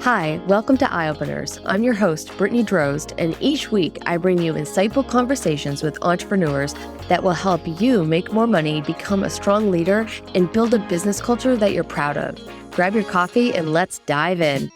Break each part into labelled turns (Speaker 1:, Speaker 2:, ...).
Speaker 1: Hi, welcome to Eye Openers. I'm your host, Brittany Drozd, and each week I bring you insightful conversations with entrepreneurs that will help you make more money, become a strong leader, and build a business culture that you're proud of. Grab your coffee and let's dive in.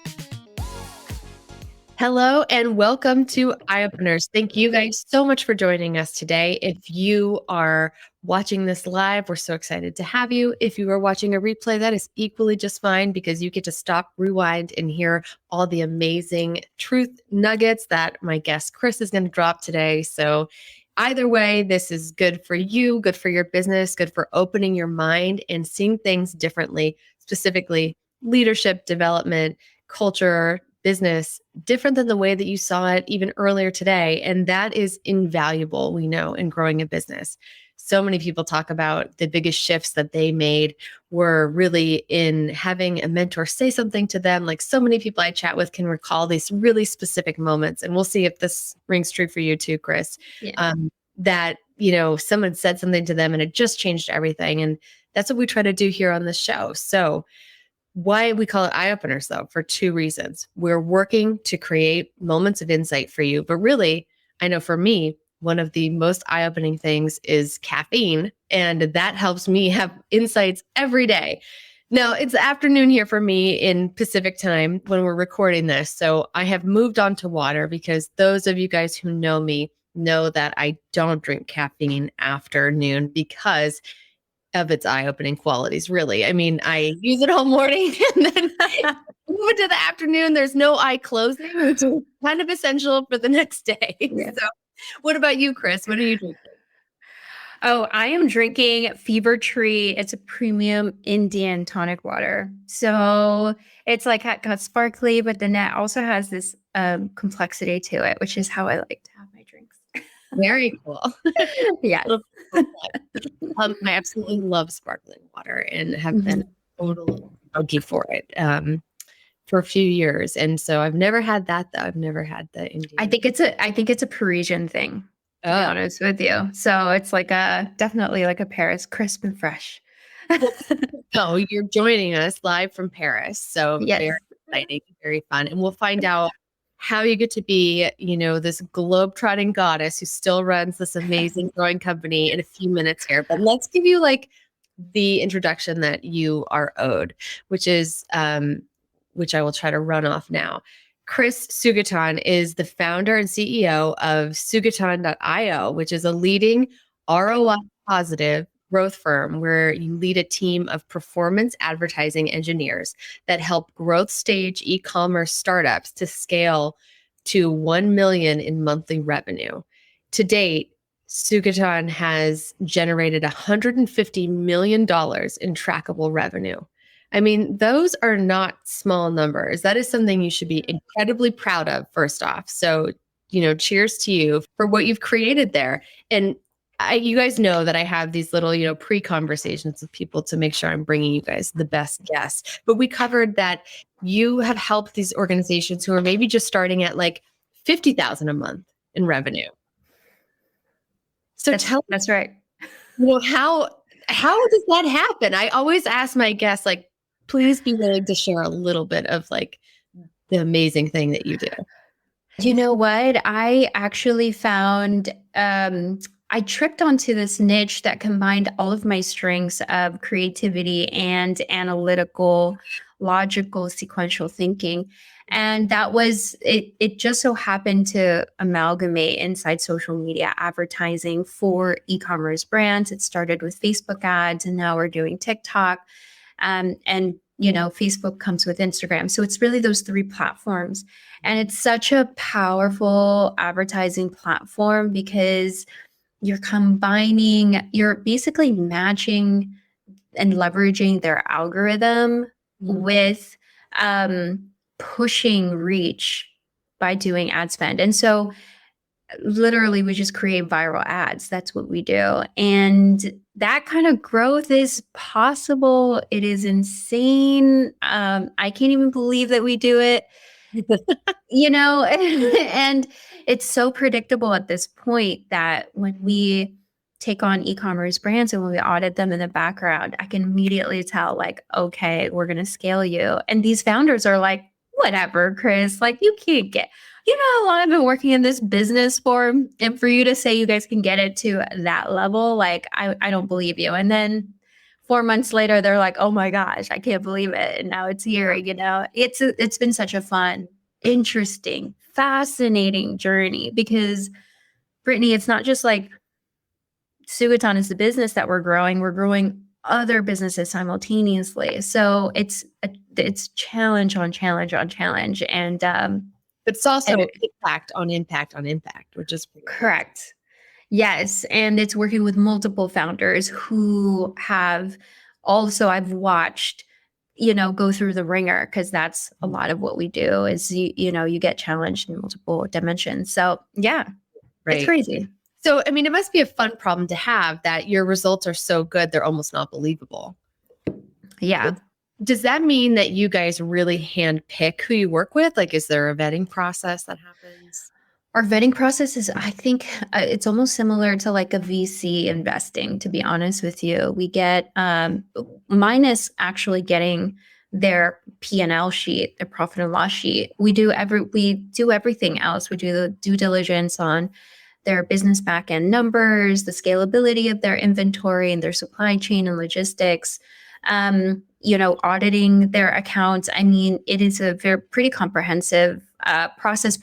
Speaker 1: Hello and welcome to Eye Openers. Thank you guys so much for joining us today. If you are watching this live, we're so excited to have you. If you are watching a replay, that is equally just fine because you get to stop, rewind, and hear all the amazing truth nuggets that my guest Kris is going to drop today. So either way, this is good for you, good for your business, good for opening your mind and seeing things differently, specifically leadership development, culture, business, different than the way that you saw it even earlier today. And that is invaluable, we know, in growing a business. So many people talk about the biggest shifts that they made were really in having a mentor say something to them. Like so many people I chat with can recall these really specific moments. And we'll see if this rings true for you too, Kris.
Speaker 2: Yeah.
Speaker 1: That, someone said something to them and it just changed everything. And that's what we try to do here on this show. So why we call it Eye Openers, though, for two reasons. We're working to create moments of insight for you. But really, I know for me, one of the most eye-opening things is caffeine. And that helps me have insights every day. Now, it's afternoon here for me in Pacific time when we're recording this. So I have moved on to water because those of you guys who know me know that I don't drink caffeine after noon because of its eye-opening qualities, really. I mean, I use it all morning and then move it to the afternoon. There's no eye closing, which is kind of essential for the next day.
Speaker 2: Yeah.
Speaker 1: So what about you, Kris? What are you drinking?
Speaker 2: Oh, I am drinking Fever Tree. It's a premium Indian tonic water. So it's like got sparkly, but then it also has this complexity to it, which is how I like to have my drinks.
Speaker 1: Very cool.
Speaker 2: Yeah.
Speaker 1: I absolutely love sparkling water and have been totally funky for it for a few years. And so I've never had that though. I've never had the Indian.
Speaker 2: I think it's a Parisian thing, to be honest with you. So it's like definitely like a Paris, crisp and fresh.
Speaker 1: No, you're joining us live from Paris. So
Speaker 2: Yes.
Speaker 1: Very exciting, very fun. And we'll find out how you get to be, this globe-trotting goddess who still runs this amazing growing company in a few minutes here. But let's give you like the introduction that you are owed, which is, which I will try to run off now. Kris Sugatan is the founder and CEO of Sugatan.io, which is a leading ROI positive growth firm where you lead a team of performance advertising engineers that help growth stage e-commerce startups to scale to 1 million in monthly revenue. To date, Sugatan has generated $150 million in trackable revenue. I mean, those are not small numbers. That is something you should be incredibly proud of, first off. So, cheers to you for what you've created there. And you guys know that I have these little, pre-conversations with people to make sure I'm bringing you guys the best guests. But we covered that you have helped these organizations who are maybe just starting at like $50,000 a month in revenue. So
Speaker 2: that's right.
Speaker 1: How does that happen? I always ask my guests, like, please be willing to share a little bit of like the amazing thing that you do.
Speaker 2: You know what? I actually found I tripped onto this niche that combined all of my strengths of creativity and analytical, logical, sequential thinking. And that was it. It just so happened to amalgamate inside social media advertising for e-commerce brands. It started with Facebook ads, and now we're doing TikTok. And Facebook comes with Instagram. So it's really those three platforms. And it's such a powerful advertising platform because you're basically matching and leveraging their algorithm with pushing reach by doing ad spend. And so literally we just create viral ads. That's what we do. And that kind of growth is possible. It is insane. I can't even believe that we do it, and it's so predictable at this point that when we take on e-commerce brands and when we audit them in the background, I can immediately tell like, okay, we're going to scale you. And these founders are like, whatever, Kris. Like, you can't get, you know how long I've been working in this business for? And for you to say you guys can get it to that level, like, I don't believe you. And then 4 months later, they're like, oh my gosh, I can't believe it. And now it's here, it's been such a fun, interesting, fascinating journey because Brittany, it's not just like Sugatan is the business that we're growing other businesses simultaneously. So it's challenge on challenge on challenge.
Speaker 1: But it's also impact on impact on impact, which is
Speaker 2: correct. Yes. And it's working with multiple founders who have also, I've watched, go through the ringer, because that's a lot of what we do is, you get challenged in multiple dimensions. So yeah,
Speaker 1: right.
Speaker 2: It's crazy.
Speaker 1: So, I mean, it must be a fun problem to have that your results are so good, they're almost not believable.
Speaker 2: Yeah.
Speaker 1: Does that mean that you guys really handpick who you work with? Like, is there a vetting process that happens?
Speaker 2: Our vetting process is, I think, it's almost similar to like a VC investing, to be honest with you. We get, mine is actually getting their P&L sheet, their profit and loss sheet. We do everything else. We do the due diligence on their business backend numbers, the scalability of their inventory and their supply chain and logistics, auditing their accounts. I mean, it is a pretty comprehensive process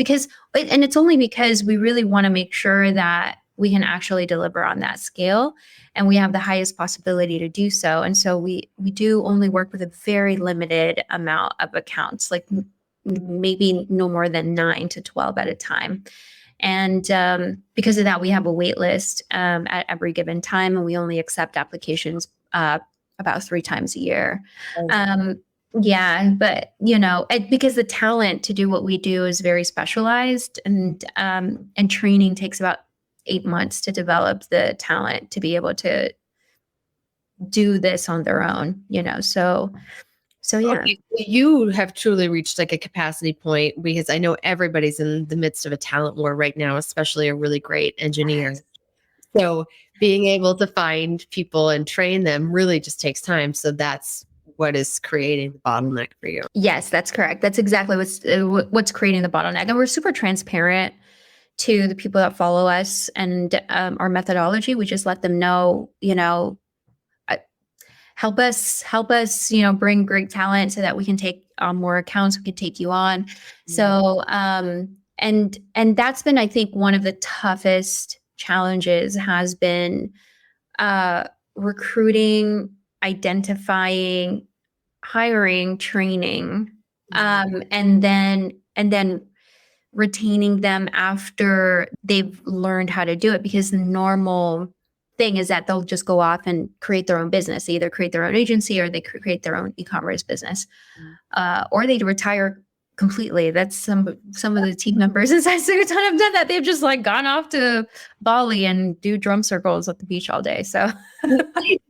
Speaker 2: and it's only because we really want to make sure that we can actually deliver on that scale and we have the highest possibility to do so. And so we do only work with a very limited amount of accounts, like maybe no more than 9 to 12 at a time. And because of that, we have a wait list at every given time, and we only accept applications about 3 times a year. Yeah, but because the talent to do what we do is very specialized, and training takes about 8 months to develop the talent to be able to do this on their own. So yeah.
Speaker 1: Okay, you have truly reached like a capacity point, because I know everybody's in the midst of a talent war right now, especially a really great engineer. So being able to find people and train them really just takes time. So that's what is creating the bottleneck for you.
Speaker 2: Yes, that's correct. That's exactly what's creating the bottleneck. And we're super transparent to the people that follow us and our methodology. We just let them know, help us, bring great talent so that we can take on more accounts. We can take you on. Mm-hmm. So, and that's been, I think, one of the toughest challenges has been recruiting, identifying, hiring, training, and then retaining them after they've learned how to do it, because the normal thing is that they'll just go off and create their own business. They either create their own agency or they create their own e-commerce business, or they retire completely. That's some of the team members inside Sugatan have done that. They've just like gone off to Bali and do drum circles at the beach all day. So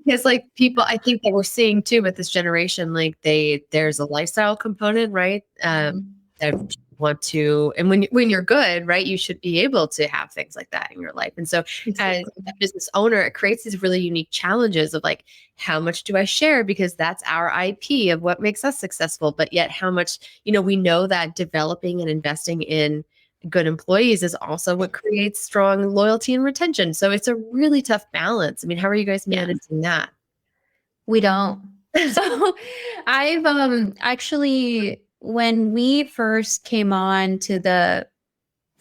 Speaker 1: because like people, I think that we're seeing too with this generation, like there's a lifestyle component, right? That want to, and when you're good, right, you should be able to have things like that in your life. And so as a business owner, it creates these really unique challenges of like, how much do I share? Because that's our IP of what makes us successful. But yet how much, we know that developing and investing in good employees is also what creates strong loyalty and retention. So it's a really tough balance. I mean, how are you guys managing that?
Speaker 2: We don't. So I've actually, when we first came on to the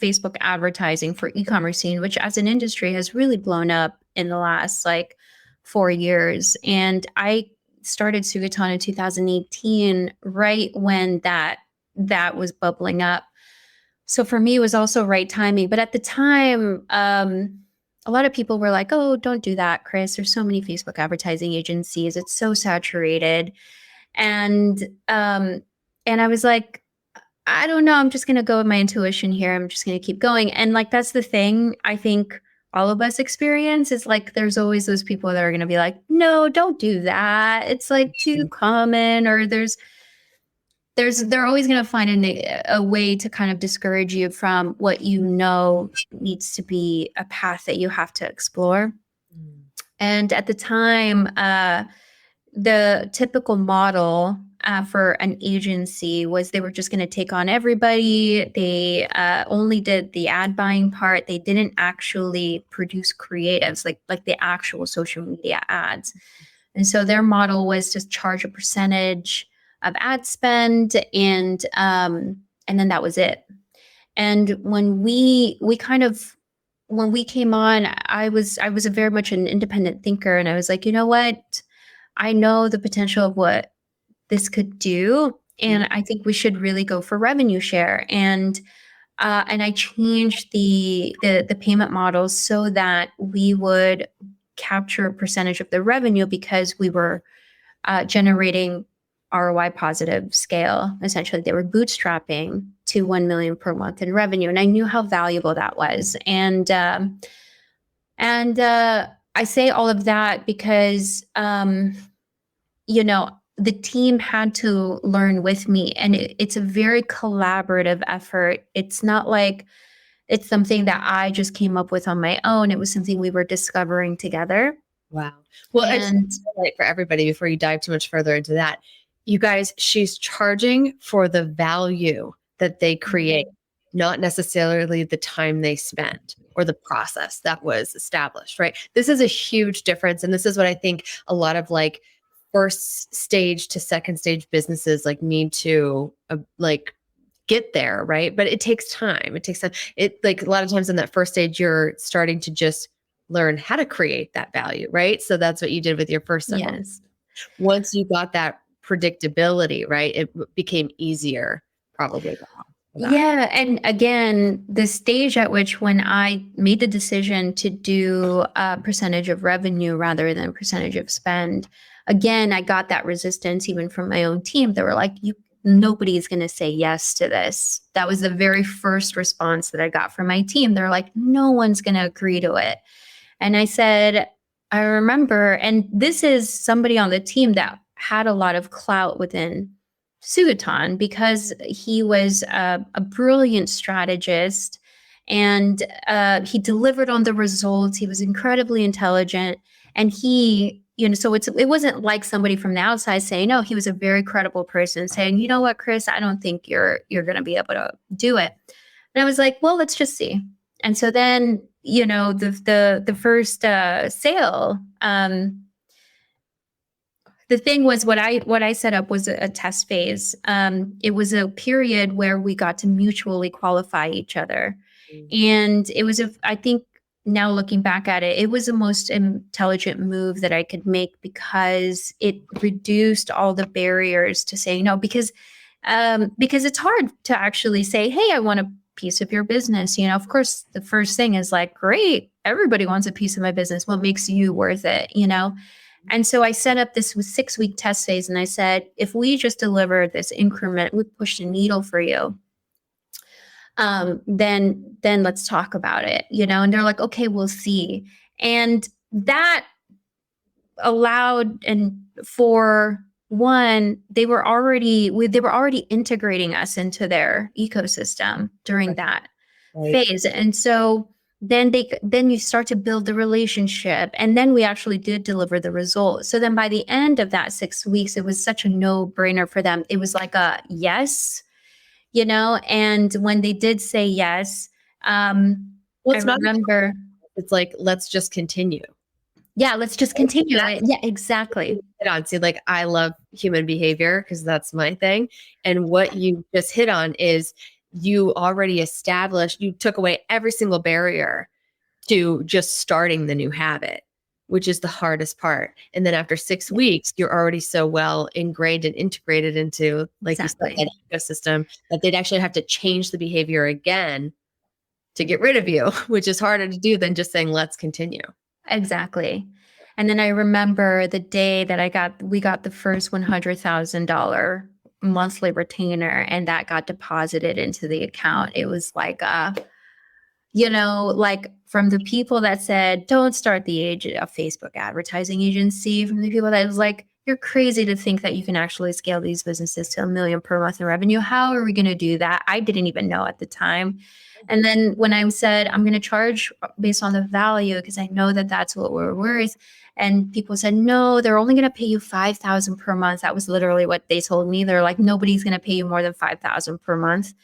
Speaker 2: Facebook advertising for e-commerce scene, which as an industry has really blown up in the last like 4 years. And I started Sugatan in 2018, right when that was bubbling up. So for me, it was also right timing. But at the time, a lot of people were like, oh, don't do that, Kris. There's so many Facebook advertising agencies. It's so saturated. And I was like, I don't know. I'm just going to go with my intuition here. I'm just going to keep going. And like, that's the thing I think all of us experience is like, there's always those people that are going to be like, no, don't do that. It's like too common, or they're always going to find a way to kind of discourage you from what needs to be a path that you have to explore. And at the time, the typical model for an agency was they were just going to take on everybody. They only did the ad buying part. They didn't actually produce creatives like the actual social media ads. And so their model was to charge a percentage of ad spend, and then that was it. And when we came on, I was a very much an independent thinker, and I was like, you know what? I know the potential of what this could do, and I think we should really go for revenue share. And I changed the payment models so that we would capture a percentage of the revenue because we were generating ROI positive scale. Essentially, they were bootstrapping to 1 million per month in revenue, and I knew how valuable that was. And I say all of that because the team had to learn with me, and it's a very collaborative effort. It's not like it's something that I just came up with on my own. It was something we were discovering together.
Speaker 1: Wow. Well, I just
Speaker 2: And
Speaker 1: highlight for everybody before you dive too much further into that. You guys, she's charging for the value that they create, not necessarily the time they spent or the process that was established, right? This is a huge difference. And this is what I think a lot of like first stage to second stage businesses like need to like get there, right? But it takes time. It takes time. It like a lot of times in that first stage, you're starting to just learn how to create that value, right? So that's what you did with your first several.
Speaker 2: yes.
Speaker 1: Once you got that predictability, right, it became easier probably.
Speaker 2: Yeah. And again, the stage at which when I made the decision to do a percentage of revenue rather than percentage of spend, again, I got that resistance even from my own team. They were like, nobody's going to say yes to this. That was the very first response that I got from my team. They're like, no one's going to agree to it. And I said, I remember, and this is somebody on the team that had a lot of clout within Sugatan because he was a brilliant strategist, and he delivered on the results. He was incredibly intelligent, and so it wasn't like somebody from the outside saying, no, he was a very credible person saying, you know what, Kris, I don't think you're going to be able to do it. And I was like, well, let's just see. And so then, the first sale, the thing was what I set up was a test phase. It was a period where we got to mutually qualify each other. And it was, I think now looking back at it, it was the most intelligent move that I could make because it reduced all the barriers to saying no, because it's hard to actually say, hey, I want a piece of your business. Of course, the first thing is like, great, everybody wants a piece of my business. What makes you worth it? And so I set up this 6-week test phase, and I said, if we just deliver this increment, we push the needle for you, then let's talk about it, and they're like, okay, we'll see. And that allowed, and for one, they were already integrating us into their ecosystem during that phase. And so then you start to build the relationship, and then we actually did deliver the result. So then by the end of that 6 weeks, it was such a no-brainer for them. It was like a yes, and when they did say yes, I remember
Speaker 1: it's like, let's just continue.
Speaker 2: Yeah, let's just continue it. Yeah, exactly.
Speaker 1: See, like, I love human behavior because that's my thing. And what you just hit on is you already established, you took away every single barrier to just starting the new habit, which is the hardest part. And then after 6 weeks, you're already so well ingrained and integrated into, like
Speaker 2: Exactly.
Speaker 1: you said, that ecosystem that they'd actually have to change the behavior again to get rid of you, which is harder to do than just saying, let's continue.
Speaker 2: Exactly. And then I remember the day that we got the first $100,000 monthly retainer, and that got deposited into the account. It was like, like from the people that said, don't start a Facebook advertising agency, from the people that was like, you're crazy to think that you can actually scale these businesses to 1 million per month in revenue. How are we going to do that? I didn't even know at the time. And then when I said, I'm going to charge based on the value, because I know that that's what we're worth. And people said, no, they're only going to pay you 5,000 per month. That was literally what they told me. They're like, nobody's going to pay you more than 5,000 per month.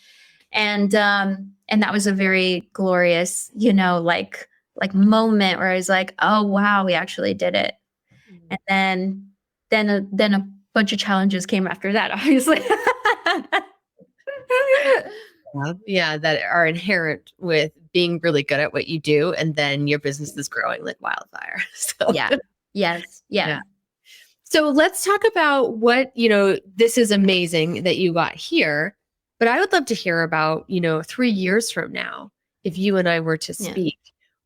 Speaker 2: And that was a very glorious, like moment where I was like, oh wow, we actually did it. And then a bunch of challenges came after that, obviously.
Speaker 1: Yeah, that are inherent with being really good at what you do, and then your business is growing like wildfire. So
Speaker 2: Yeah. Yes. Yeah.
Speaker 1: yeah. So let's talk about what, this is amazing that you got here, but I would love to hear about, 3 years from now, if you and I were to
Speaker 2: Yeah.
Speaker 1: speak,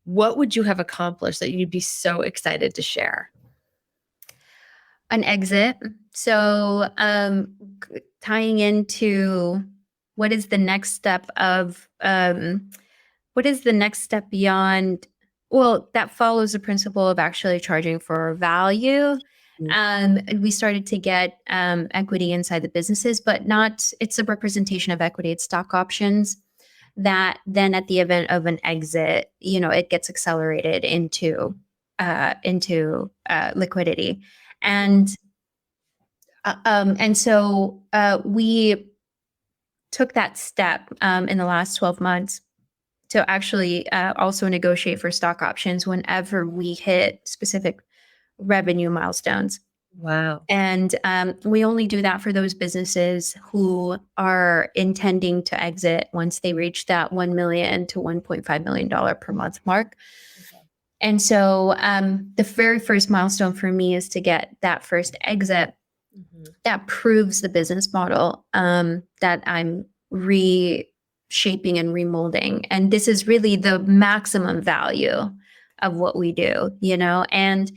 Speaker 1: what would you have accomplished that you'd be so excited to share?
Speaker 2: An exit. So, tying into what is the next step what is the next step beyond, well, that follows the principle of actually charging for value. We started to get equity inside the businesses, but not, it's a representation of equity. It's stock options that then at the event of an exit, it gets accelerated into liquidity. And so we took that step in the last 12 months to actually also negotiate for stock options whenever we hit specific revenue milestones.
Speaker 1: Wow.
Speaker 2: And we only do that for those businesses who are intending to exit once they reach that $1 million to $1.5 million per month mark.
Speaker 1: Okay.
Speaker 2: And so the very first milestone for me is to get that first exit that proves the business model that I'm reshaping and remolding. And this is really the maximum value of what we do, and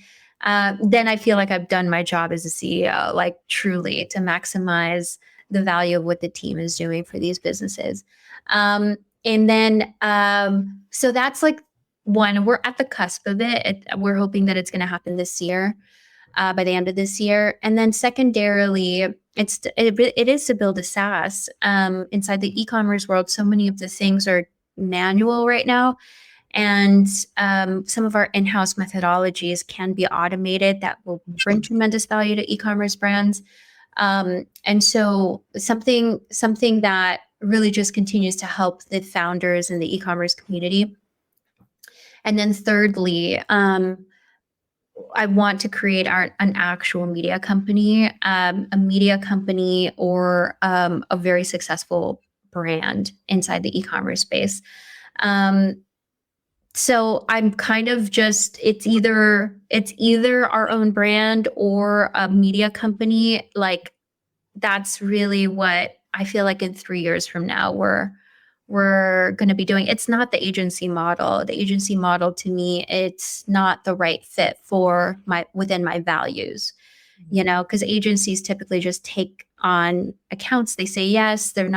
Speaker 2: then I feel like I've done my job as a CEO, like truly to maximize the value of what the team is doing for these businesses. And then, so that's like one, we're at the cusp of it. We're hoping that it's going to happen this year. By the end of this year. And then secondarily, it is to build a SaaS inside the e-commerce world. So many of the things are manual right now. And some of our in-house methodologies can be automated that will bring tremendous value to e-commerce brands. And so something that really just continues to help the founders in the e-commerce community. And then thirdly, I want to create an actual media company, or a very successful brand inside the e-commerce space. So I'm kind of just, it's either our own brand or a media company. Like that's really what I feel like in 3 years from now we're going to be doing. It's not the agency model. The agency model to me, it's not the right fit for within my values, because agencies typically just take on accounts. They say yes, they're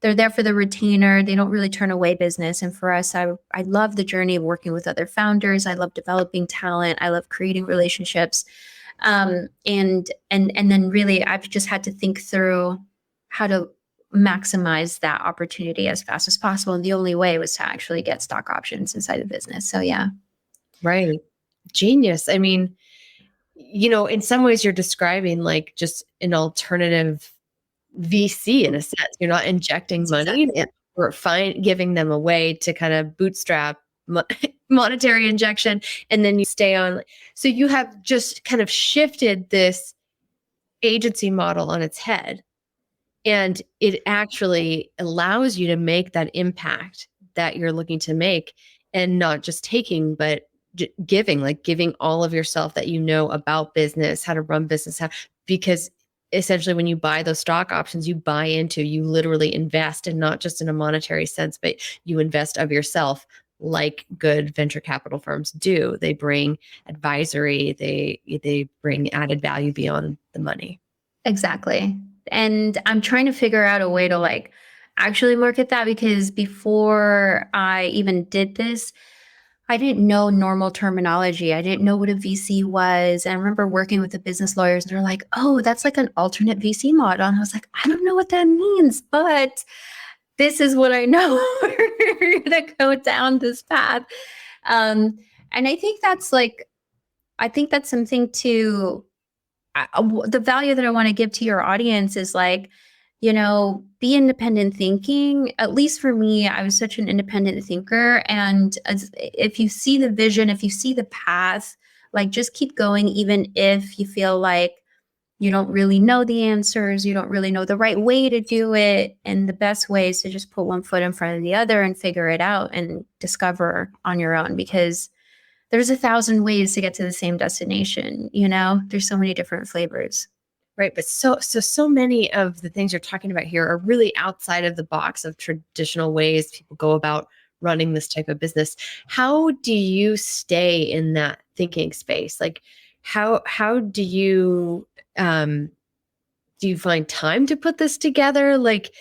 Speaker 2: there for the retainer. They don't really turn away business. And for us, I love the journey of working with other founders. I love developing talent. I love creating relationships. And then really I've just had to think through how to maximize that opportunity as fast as possible. And the only way was to actually get stock options inside the business. So yeah.
Speaker 1: Right. Genius. I mean, in some ways you're describing like just an alternative VC in a sense. You're not injecting money or giving them a way to kind of bootstrap monetary injection, and then you stay on. So you have just kind of shifted this agency model on its head. And it actually allows you to make that impact that you're looking to make, and not just taking, but giving all of yourself that about business, how to run business, because essentially when you buy those stock options, you literally invest, and not just in a monetary sense, but you invest of yourself like good venture capital firms do. They bring advisory, they bring added value beyond the money.
Speaker 2: Exactly. And I'm trying to figure out a way to like actually market that, because before I even did this, I didn't know normal terminology. I didn't know what a VC was. And I remember working with the business lawyers, and they're like, oh, that's like an alternate VC model. And I was like, I don't know what that means, but this is what I know. We're going to go down this path. And I think that's like, I think that's something to the value that I want to give to your audience is like, be independent thinking. At least for me, I was such an independent thinker. And if you see the vision, if you see the path, like just keep going, even if you feel like you don't really know the answers, you don't really know the right way to do it. And the best way is to just put one foot in front of the other and figure it out and discover on your own, because there's 1,000 ways to get to the same destination. There's so many different flavors.
Speaker 1: Right. But so many of the things you're talking about here are really outside of the box of traditional ways people go about running this type of business. How do you stay in that thinking space? Like how do you find time to put this together? Like,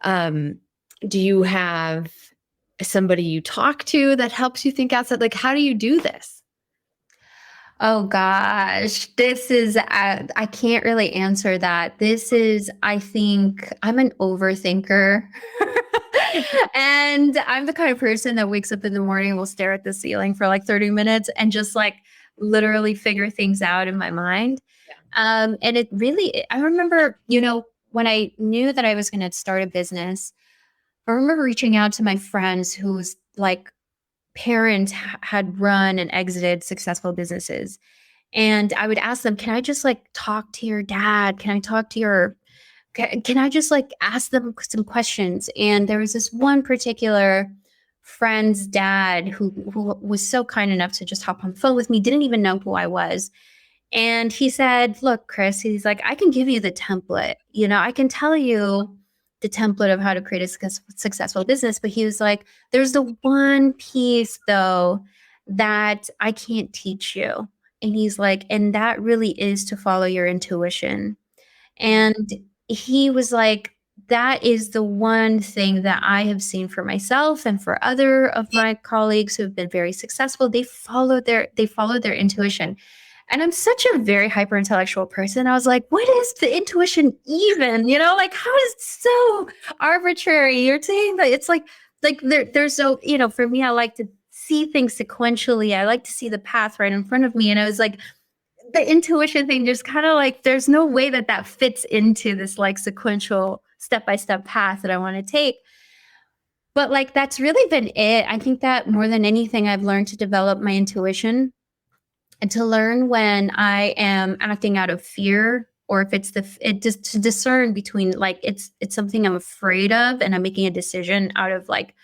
Speaker 1: do you have somebody you talk to that helps you think outside? Like, how do you do this?
Speaker 2: Oh gosh, this is, I can't really answer that. I think I'm an overthinker. And I'm the kind of person that wakes up in the morning and will stare at the ceiling for like 30 minutes and just like literally figure things out in my mind. And it really, I remember, when I knew that I was going to start a business, I remember reaching out to my friends whose like parents had run and exited successful businesses. And I would ask them, can I just like talk to your dad? Can I just like ask them some questions? And there was this one particular friend's dad who was so kind enough to just hop on the phone with me, didn't even know who I was. And he said, look, Kris, he's like, I can give you the template. I can tell you the template of how to create a successful business. But he was like, there's the one piece, though, that I can't teach you. And he's like, and that really is to follow your intuition. And he was like, that is the one thing that I have seen for myself and for other of my colleagues who have been very successful. They followed their intuition. And I'm such a very hyper intellectual person. I was like, what is the intuition even? Like, how is it so arbitrary? You're saying that it's like there's so, for me, I like to see things sequentially. I like to see the path right in front of me. And I was like, the intuition thing just kind of like, there's no way that fits into this like sequential step-by-step path that I want to take. But like, that's really been it. I think that more than anything, I've learned to develop my intuition and to learn when I am acting out of fear, or if it's just to discern between like it's something I'm afraid of and I'm making a decision out of like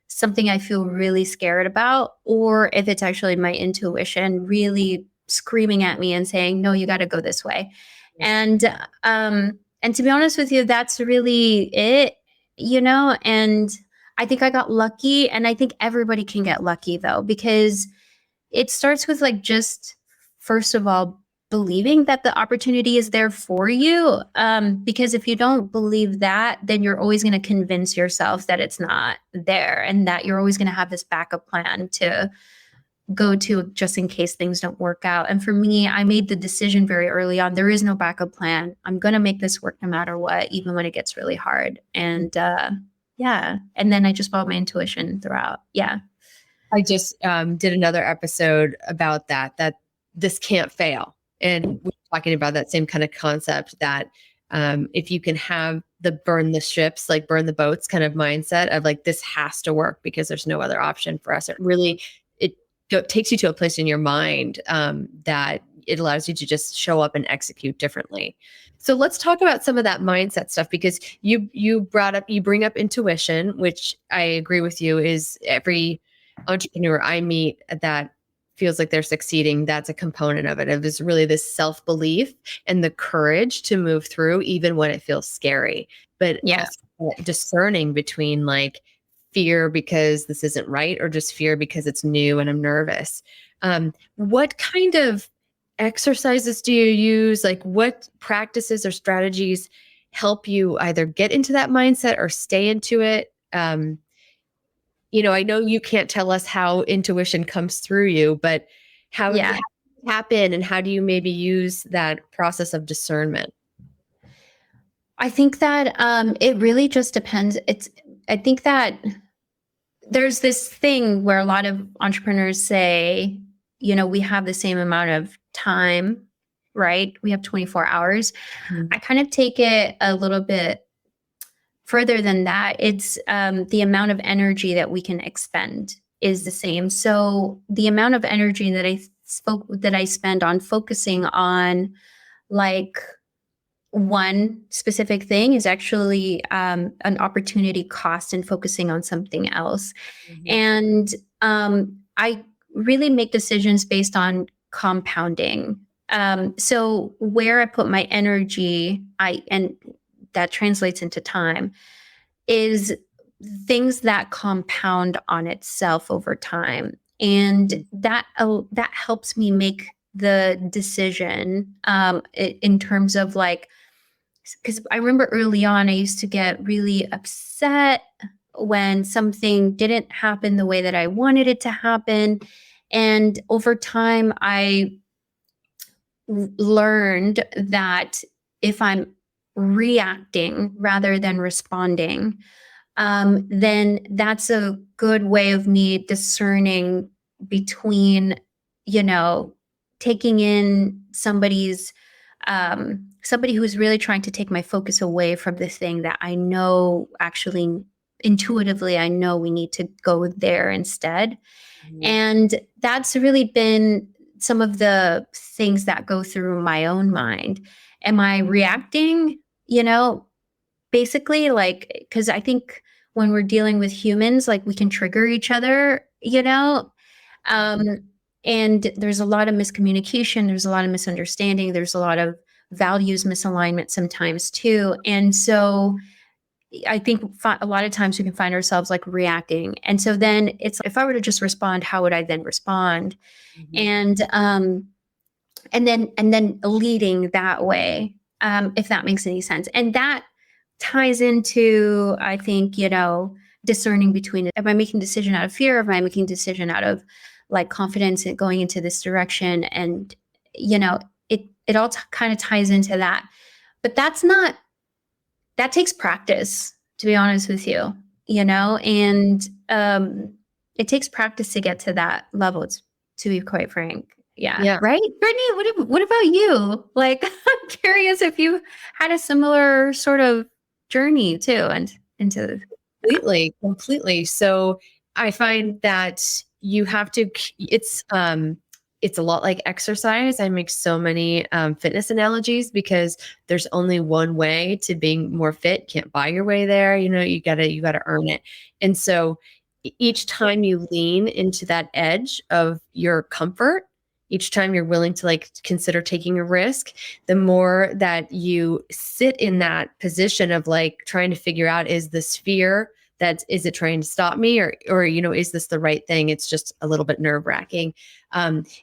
Speaker 2: something I feel really scared about, or if it's actually my intuition really screaming at me and saying, no, you got to go this way. And to be honest with you, that's really it, and I think I got lucky, and I think everybody can get lucky though, because it starts with like just first of all believing that the opportunity is there for you, because if you don't believe that, then you're always going to convince yourself that it's not there, and that you're always going to have this backup plan to go to just in case things don't work out. And for me, I made the decision very early on, there is no backup plan. I'm going to make this work no matter what, even when it gets really hard. And yeah, and then I just followed my intuition throughout. Yeah.
Speaker 1: I just did another episode about that this can't fail. And we're talking about that same kind of concept that if you can have the burn the ships, like burn the boats kind of mindset of like, this has to work because there's no other option for us. It takes you to a place in your mind that it allows you to just show up and execute differently. So let's talk about some of that mindset stuff, because you bring up intuition, which I agree with you is every entrepreneur I meet that feels like they're succeeding, that's a component of it. It is really this self-belief and the courage to move through even when it feels scary, but
Speaker 2: Yeah.
Speaker 1: also discerning between like fear because this isn't right or just fear because it's new and I'm nervous. What kind of exercises do you use? Like what practices or strategies help you either get into that mindset or stay into it? I know you can't tell us how intuition comes through you, but how does
Speaker 2: Yeah.
Speaker 1: it happen, and how do you maybe use that process of discernment?
Speaker 2: I think that it really just depends. I think that there's this thing where a lot of entrepreneurs say, we have the same amount of time, right? We have 24 hours.
Speaker 1: Mhm.
Speaker 2: I kind of take it a little bit further than that. It's the amount of energy that we can expend is the same. So the amount of energy that I spend on focusing on like one specific thing is actually an opportunity cost in focusing on something else.
Speaker 1: Mhm.
Speaker 2: And I really make decisions based on compounding. So where I put my energy, and that translates into time, is things that compound on itself over time, and that helps me make the decision in terms of like, because I remember early on, I used to get really upset when something didn't happen the way that I wanted it to happen. And over time, I learned that if I'm reacting rather than responding, then that's a good way of me discerning between, you know, taking in somebody who's really trying to take my focus away from the thing that I know actually intuitively I know we need to go there instead.
Speaker 1: Mhm.
Speaker 2: And that's really been some of the things that go through my own mind. Am I reacting? You know, basically, like, because I think when we're dealing with humans, like we can trigger each other, um, and there's a lot of miscommunication, there's a lot of misunderstanding, there's a lot of values misalignment sometimes too. And so I think a lot of times we can find ourselves like reacting. And so then it's, if I were to just respond, how would I then respond?
Speaker 1: Mhm.
Speaker 2: And then leading that way, if that makes any sense. And that ties into, I think, discerning between, am I making a decision out of fear? Am I making a decision out of like confidence and going into this direction? And you know, it all kind of ties into that. But that takes practice, to be honest with you, and it takes practice to get to that level, to be quite frank. Yeah.
Speaker 1: Yeah.
Speaker 2: Right. Brittany, what about you? Like, I'm curious if you had a similar sort of journey too, and into that.
Speaker 1: Completely. So I find that you have to it's a lot like exercise. I make so many fitness analogies because there's only one way to being more fit. Can't buy your way there. You gotta earn it. And so each time you lean into that edge of your comfort, each time you're willing to like consider taking a risk, the more that you sit in that position of like trying to figure out, is this fear, that is it trying to stop me, or is this the right thing? It's just a little bit nerve wracking.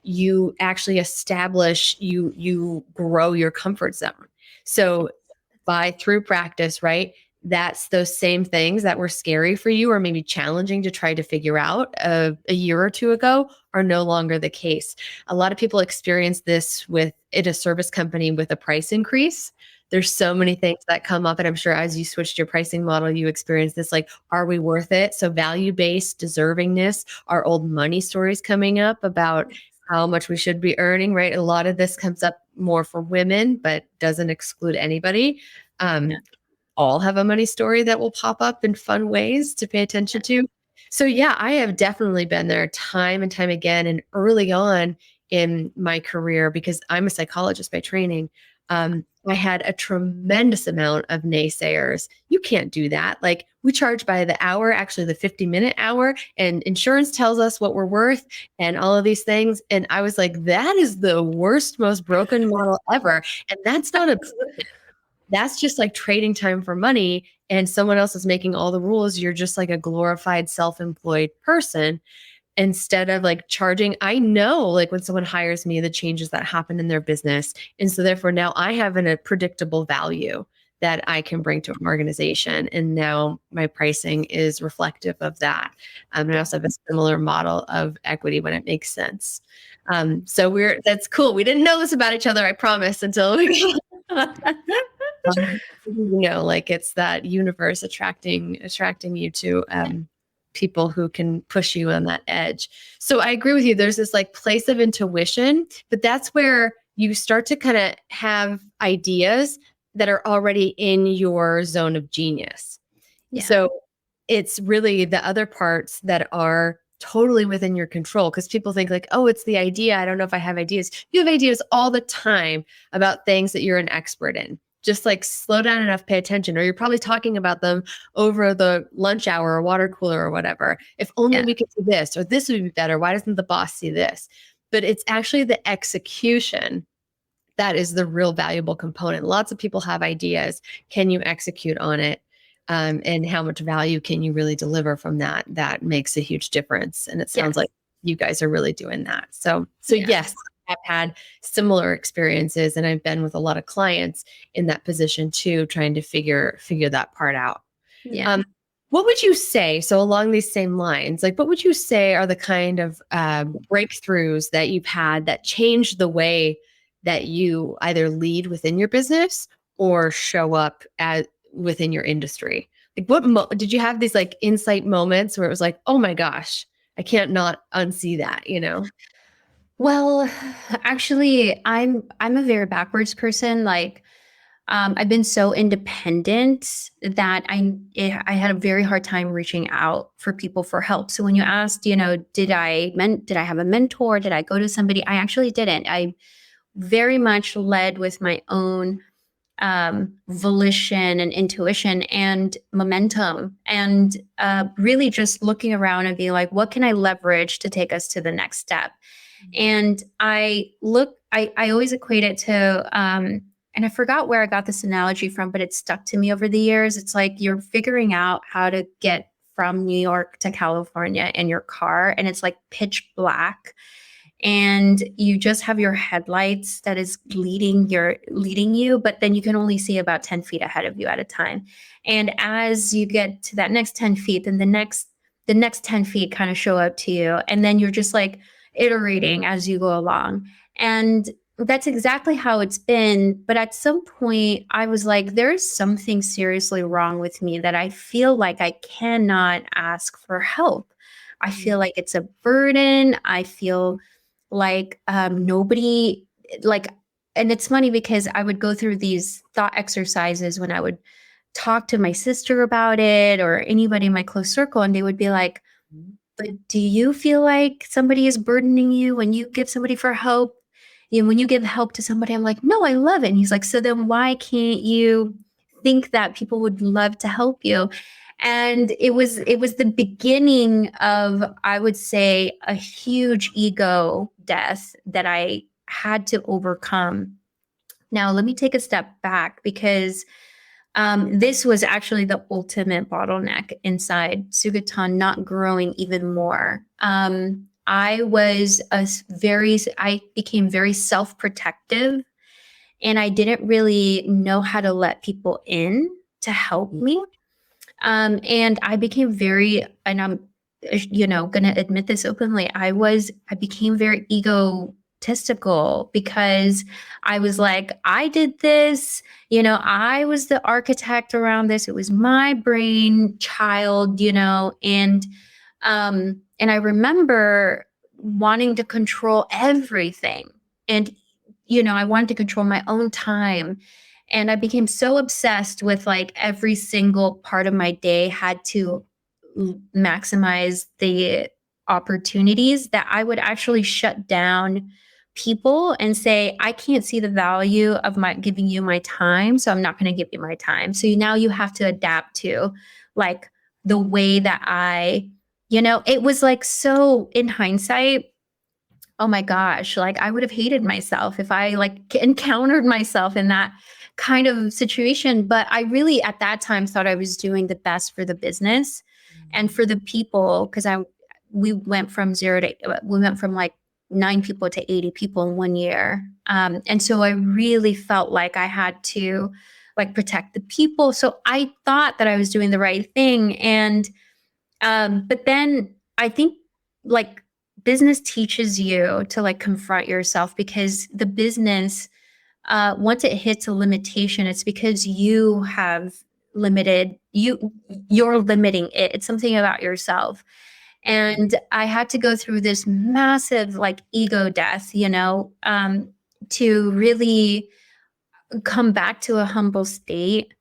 Speaker 1: You actually establish, you grow your comfort zone. So by through practice, right? That's those same things that were scary for you or maybe challenging to try to figure out a year or two ago are no longer the case. A lot of people experience this with in a service company with a price increase. There's so many things that come up. And I'm sure as you switched your pricing model, you experienced this like, are we worth it? So value based deservingness, our old money stories coming up about how much we should be earning, right? A lot of this comes up more for women, but doesn't exclude anybody.
Speaker 2: Yeah.
Speaker 1: All have a money story that will pop up in fun ways to pay attention to. So yeah, I have definitely been there time and time again. And early on in my career, because I'm a psychologist by training, I had a tremendous amount of naysayers. You can't do that. Like we charge by the hour, actually the 50-minute hour, and insurance tells us what we're worth and all of these things. And I was like, that is the worst, most broken model ever. And that's just like trading time for money, and someone else is making all the rules. You're just like a glorified self-employed person instead of like charging. I know like when someone hires me, the changes that happen in their business. And so therefore now I have a predictable value that I can bring to an organization. And now my pricing is reflective of that. And I also have a similar model of equity when it makes sense. So that's cool. We didn't know this about each other, I promise, until we like it's that universe attracting you to people who can push you on that edge. So I agree with you. There's this like place of intuition, but that's where you start to kind of have ideas that are already in your zone of genius.
Speaker 2: Yeah.
Speaker 1: So it's really the other parts that are totally within your control, because people think like, oh, it's the idea. I don't know if I have ideas. You have ideas all the time about things that you're an expert in. Just like slow down enough, pay attention, or you're probably talking about them over the lunch hour or water cooler or whatever. If only
Speaker 2: Yeah.
Speaker 1: we could do this, or this would be better. Why doesn't the boss see this? But it's actually the execution that is the real valuable component. Lots of people have ideas. Can you execute on it? And how much value can you really deliver from that? That makes a huge difference. And it sounds
Speaker 2: Yes.
Speaker 1: like you guys are really doing that. So
Speaker 2: Yeah.
Speaker 1: yes, I've had similar experiences, and I've been with a lot of clients in that position too, trying to figure that part out.
Speaker 2: Yeah.
Speaker 1: What would you say, so along these same lines, like what would you say are the kind of breakthroughs that you've had that changed the way that you either lead within your business or show up as within your industry? Like did you have these like insight moments where it was like, oh my gosh, I can't not unsee that, you know?
Speaker 2: Well, actually, I'm a very backwards person. Like, I've been so independent that I had a very hard time reaching out for people for help. So when you asked, did I have a mentor? Did I go to somebody? I actually didn't. I very much led with my own volition and intuition and momentum, and really just looking around and being like, what can I leverage to take us to the next step? And I always equate it to, and I forgot where I got this analogy from, but it stuck to me over the years. It's like you're figuring out how to get from New York to California in your car, and it's like pitch black. And you just have your headlights that is leading you, but then you can only see about 10 feet ahead of you at a time. And as you get to that next 10 feet, then the next 10 feet kind of show up to you. And then you're just like iterating as you go along. And that's exactly how it's been. But at some point, I was like, there's something seriously wrong with me that I feel like I cannot ask for help. I feel like it's a burden. I feel like nobody, like, and it's funny because I would go through these thought exercises when I would talk to my sister about it or anybody in my close circle, and they would be like, but do you feel like somebody is burdening you when you give somebody for help? When you give help to somebody, I'm like, no, I love it. And he's like, so then why can't you think that people would love to help you? And it was the beginning of, I would say, a huge ego death that I had to overcome. Now, let me take a step back, because this was actually the ultimate bottleneck inside Sugatan not growing even more. I became very self-protective, and I didn't really know how to let people in to help me. And I became and I'm, going to admit this openly. I became very egotistical, because I was like, I did this, I was the architect around this. It was my brain child, and I remember wanting to control everything. And, I wanted to control my own time. And I became so obsessed with like every single part of my day had to maximize the opportunities, that I would actually shut down people and say, I can't see the value of my giving you my time, so I'm not going to give you my time. So now you have to adapt to like the way that it was like, so in hindsight, oh my gosh, like I would have hated myself if I like encountered myself in that kind of situation. But I really at that time thought I was doing the best for the business and for the people, because we went from like 9 people to 80 people in 1 year. And so I really felt like I had to like protect the people. So I thought that I was doing the right thing. And but then I think like business teaches you to like confront yourself, because the business, once it hits a limitation, it's because you have limited. You're limiting it. It's something about yourself. And I had to go through this massive like ego death, to really come back to a humble state,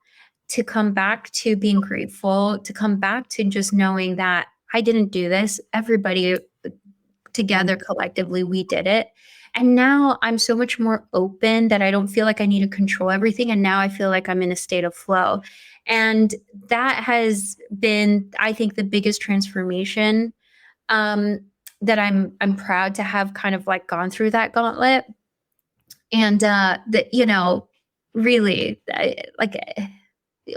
Speaker 2: to come back to being grateful, to come back to just knowing that I didn't do this. Everybody together collectively, we did it. And now I'm so much more open that I don't feel like I need to control everything. And now I feel like I'm in a state of flow. And that has been, I think, the biggest transformation, um, that I'm proud to have kind of like gone through that gauntlet. And that, really,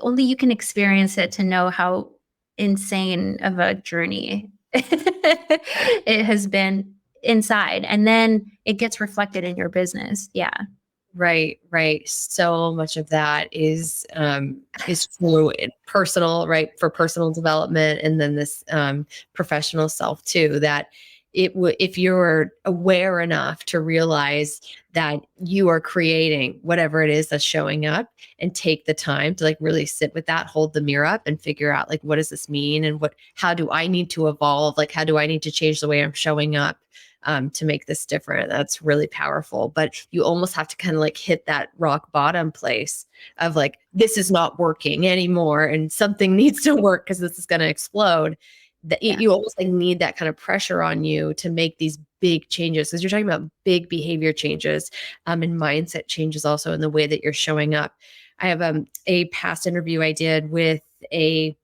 Speaker 2: only you can experience it to know how insane of a journey it has been inside. And then it gets reflected in your business. Yeah.
Speaker 1: Right, right. So much of that is true in personal, right, for personal development, and then this professional self too. That if you're aware enough to realize that you are creating whatever it is that's showing up, and take the time to like really sit with that, hold the mirror up, and figure out like what does this mean, and how do I need to evolve? Like how do I need to change the way I'm showing up? To make this different. That's really powerful. But you almost have to kind of like hit that rock bottom place of like, this is not working anymore and something needs to work because this is going to explode. That
Speaker 2: Yeah.
Speaker 1: you almost like need that kind of pressure on you to make these big changes, because you're talking about big behavior changes, and mindset changes also in the way that you're showing up. I have a past interview I did with a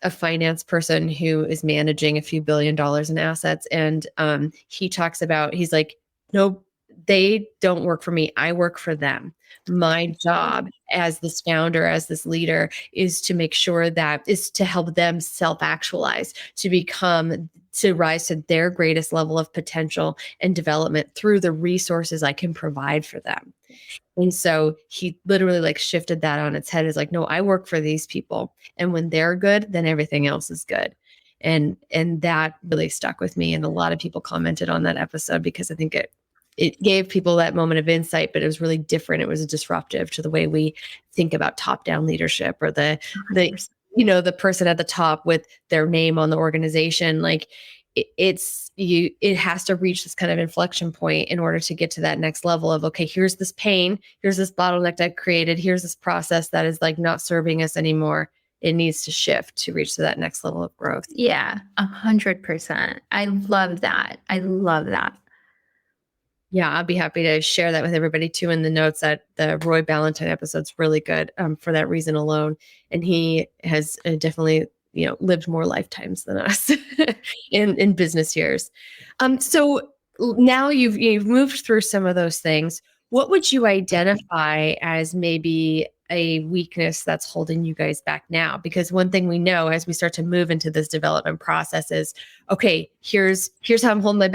Speaker 1: finance person who is managing a few $1 billion in assets. And he talks about, he's like, no, they don't work for me. I work for them. My job as this founder, as this leader, is to make sure that is to help them self-actualize, to rise to their greatest level of potential and development through the resources I can provide for them. And so he literally like shifted that on its head. Is like, no, I work for these people. And when they're good, then everything else is good. And that really stuck with me. And a lot of people commented on that episode because I think it gave people that moment of insight, but it was really different. It was disruptive to the way we think about top-down leadership, or the
Speaker 2: 100%.
Speaker 1: the person at the top with their name on the organization. Like it has to reach this kind of inflection point in order to get to that next level of, okay, here's this pain, here's this bottleneck I've created, here's this process that is like not serving us anymore. It needs to shift to reach to that next level of growth.
Speaker 2: Yeah. 100%. I love that. I love that.
Speaker 1: Yeah, I'll be happy to share that with everybody too in the notes. That the Roy Ballantyne episode's really good for that reason alone. And he has definitely, lived more lifetimes than us in business years. So now you've moved through some of those things. What would you identify as maybe a weakness that's holding you guys back now? Because one thing we know as we start to move into this development process is, okay, here's how I'm holding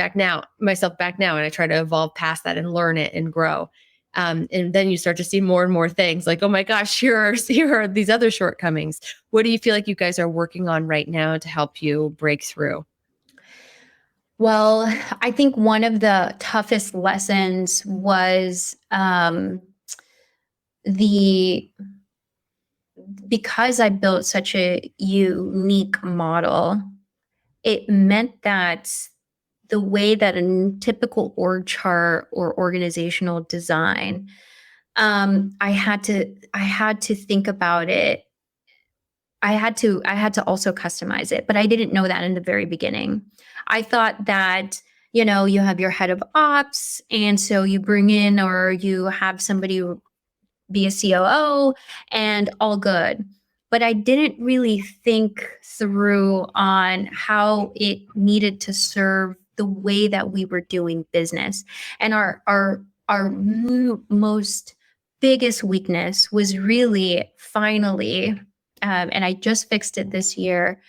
Speaker 1: myself back now. And I try to evolve past that and learn it and grow. And then you start to see more and more things like, oh my gosh, here are these other shortcomings. What do you feel like you guys are working on right now to help you break through?
Speaker 2: Well, I think one of the toughest lessons was the because I built such a unique model, it meant that the way that a typical org chart or organizational design, I had to think about it. I had to also customize it, but I didn't know that in the very beginning. I thought that, you have your head of ops, and so you bring in or you have somebody be a COO and all good. But I didn't really think through on how it needed to serve the way that we were doing business. And our most biggest weakness was really finally, and I just fixed it this year,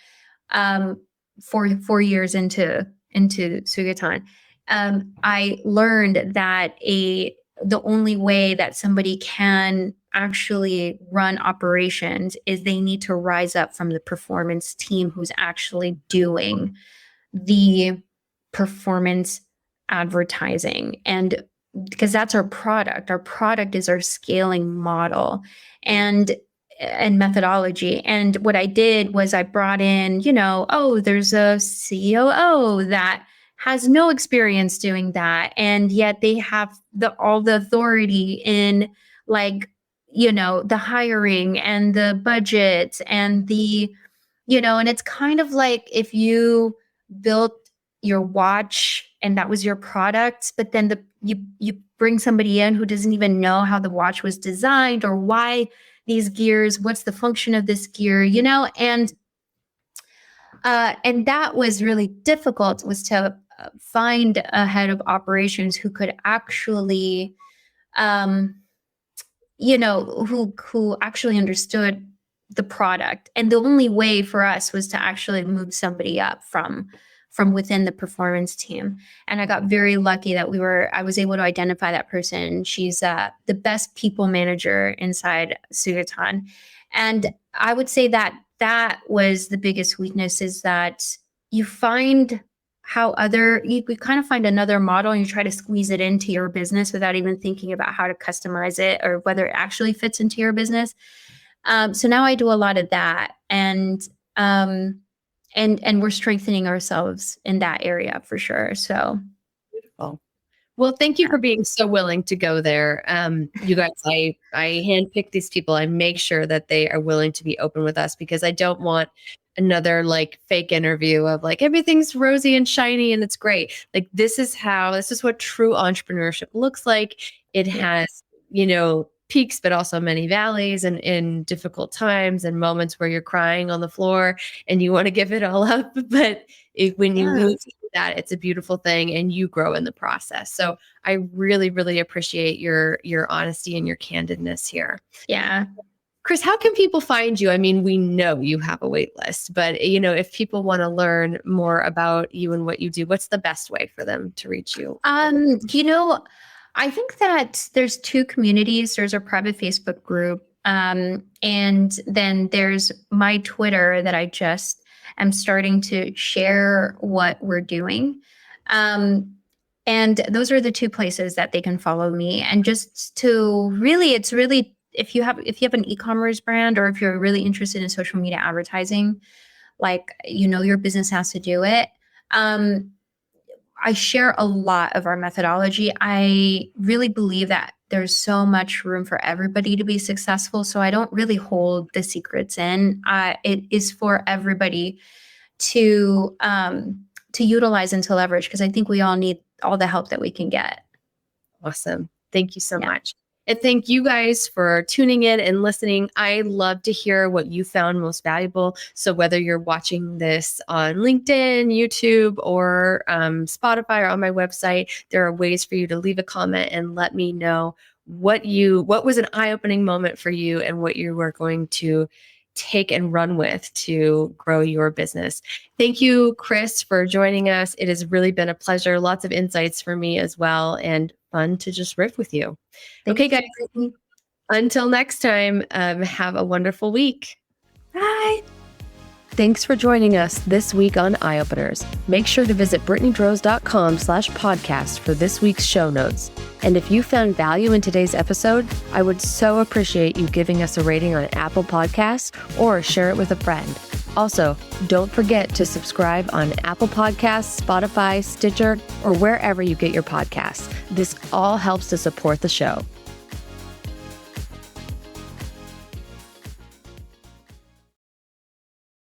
Speaker 2: 4 years into Sugatan. I learned that the only way that somebody can actually run operations is they need to rise up from the performance team who's actually doing the performance advertising. And because that's our product is our scaling model. And and methodology. And what I did was I brought in, there's a COO that has no experience doing that. And yet they have all the authority in, like, the hiring and the budget and and it's kind of like if you built your watch and that was your product, but then you bring somebody in who doesn't even know how the watch was designed or why these gears, what's the function of this gear, and that was really difficult, was to find a head of operations who could actually, um, who actually understood the product. And the only way for us was to actually move somebody up from within the performance team. And I got very lucky that I was able to identify that person. She's the best people manager inside Sugatan. And I would say that was the biggest weakness, is that you find you kind of find another model and you try to squeeze it into your business without even thinking about how to customize it or whether it actually fits into your business. So now I do a lot of that, and we're strengthening ourselves in that area for sure. So
Speaker 1: beautiful. Well, thank you for being so willing to go there. You guys, I handpick these people. I make sure that they are willing to be open with us, because I don't want another like fake interview of like everything's rosy and shiny and it's great. Like this is what true entrepreneurship looks like. It has, peaks, but also many valleys, and in difficult times and moments where you're crying on the floor and you want to give it all up. But when you move through that, it's a beautiful thing and you grow in the process. So I really, really appreciate your honesty and your candidness here.
Speaker 2: Yeah.
Speaker 1: Kris, how can people find you? I mean, we know you have a wait list, but if people want to learn more about you and what you do, what's the best way for them to reach you?
Speaker 2: I think that there's two communities. There's a private Facebook group, and then there's my Twitter that I just am starting to share what we're doing. And those are the two places that they can follow me. And just to really, it's really, if you have an e-commerce brand, or if you're really interested in social media advertising, like, your business has to do it. I share a lot of our methodology. I really believe that there's so much room for everybody to be successful. So I don't really hold the secrets in. It is for everybody to utilize and to leverage, because I think we all need all the help that we can get.
Speaker 1: Awesome. Thank you so much. And thank you guys for tuning in and listening. I love to hear what you found most valuable. So whether you're watching this on LinkedIn, YouTube, or Spotify, or on my website, there are ways for you to leave a comment and let me know what was an eye-opening moment for you and what you were going to take and run with to grow your business. Thank you, Kris, for joining us. It has really been a pleasure. Lots of insights for me as well, and fun to just riff with you. Okay, guys. Until next time, have a wonderful week. Bye. Thanks for joining us this week on Eye Openers. Make sure to visit BrittanyDrose.com/podcast for this week's show notes. And if you found value in today's episode, I would so appreciate you giving us a rating on Apple Podcasts or share it with a friend. Also, don't forget to subscribe on Apple Podcasts, Spotify, Stitcher, or wherever you get your podcasts. This all helps to support the show.